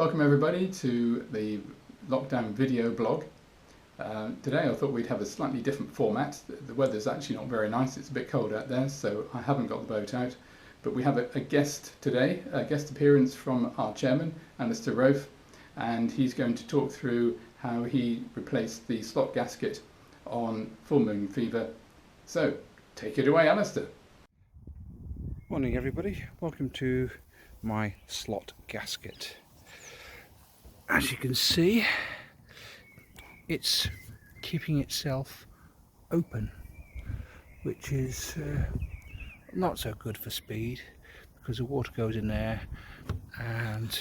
Welcome everybody to the lockdown video blog. Today I thought we'd have a slightly different format. The weather's actually not very nice, it's a bit cold out there, so I haven't got the boat out. But we have a guest today, a guest appearance from our chairman, Alistair Roaf, and he's going to talk through how he replaced the slot gasket on Full Moon Fever. So, take it away, Alistair. Morning everybody, welcome to my slot gasket. As you can see, it's keeping itself open, which is not so good for speed because the water goes in there and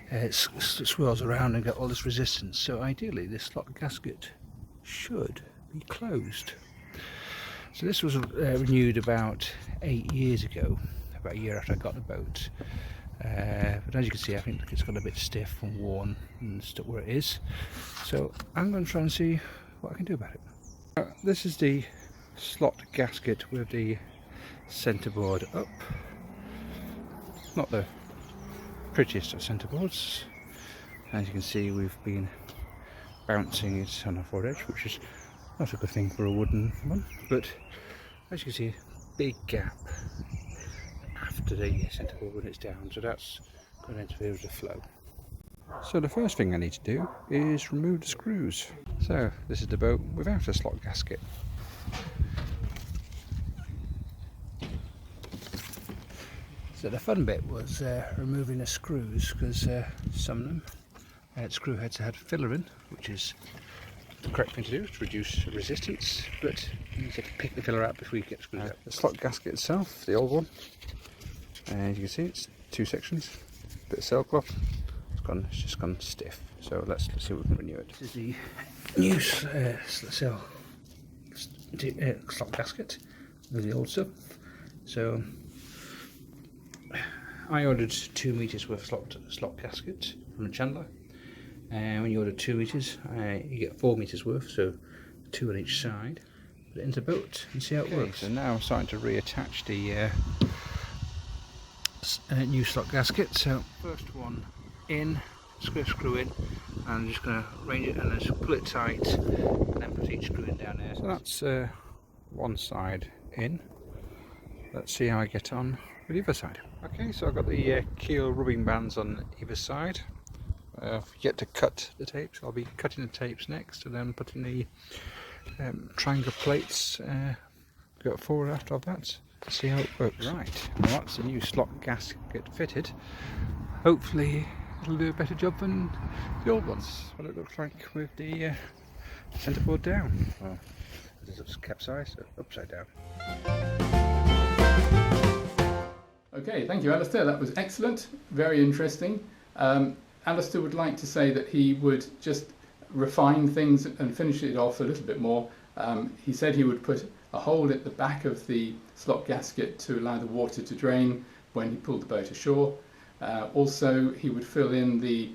it swirls around and get all this resistance. So ideally this slot gasket should be closed. So this was renewed about 8 years ago, about a year after I got the boat. But as you can see, I think it's got a bit stiff and worn and stuck where it is. So I'm going to try and see what I can do about it. This is the slot gasket with the centerboard up. Not the prettiest of centerboards. As you can see, we've been bouncing it on a forward edge, which is not a good thing for a wooden one. But as you can see, big gap after the centerboard when it's down, so that's going to interfere with the flow. So the first thing I need to do is remove the screws. So this is the boat without a slot gasket. So the fun bit was removing the screws, because some of them had screw heads that had filler in, which is the correct thing to do to reduce resistance, but you need to pick the filler out before you get screwed out. The slot gasket itself, the old one, and you can see it's two sections, bit of sailcloth, it's just gone stiff. So let's see if we can renew it. This is the new slot gasket with the old stuff. So I ordered 2 meters worth of slot gasket from the chandler, and when you order 2 meters, you get 4 meters worth, so 2 on each side. Put it into the boat and see how it works. So now I'm starting to reattach the new slot gasket. So first one in, screw in, and I'm just going to arrange it and then just pull it tight and then put each screw in down there. So that's one side in. Let's see how I get on with the other side. Okay, so I've got the keel rubbing bands on either side. Yet to cut the tapes. I'll be cutting the tapes next and then putting the triangle plates go forward after that. See how it works. Right, well, that's the new slot gasket fitted. Hopefully it'll do a better job than the old ones. What it looks like with the centerboard down. Well, this is capsized, so upside down. Okay, thank you, Alistair. That was excellent, very interesting. Alistair would like to say that he would just refine things and finish it off a little bit more. He said he would put a hole at the back of the slot gasket to allow the water to drain when he pulled the boat ashore. Also, he would fill in the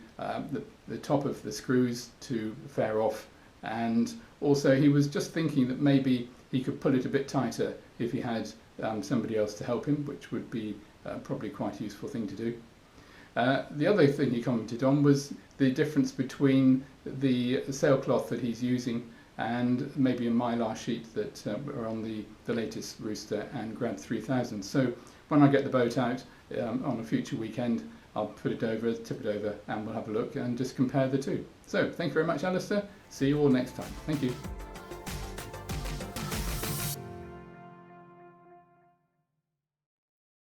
top of the screws to fare off, and also he was just thinking that maybe he could pull it a bit tighter if he had somebody else to help him, which would be probably quite a useful thing to do. The other thing he commented on was the difference between the sailcloth that he's using and maybe a mylar sheet that are on the latest Rooster and Grad 3000. So when I get the boat out on a future weekend, I'll put it over, tip it over, and we'll have a look and just compare the two. So thank you very much, Alistair. See you all next time. Thank you.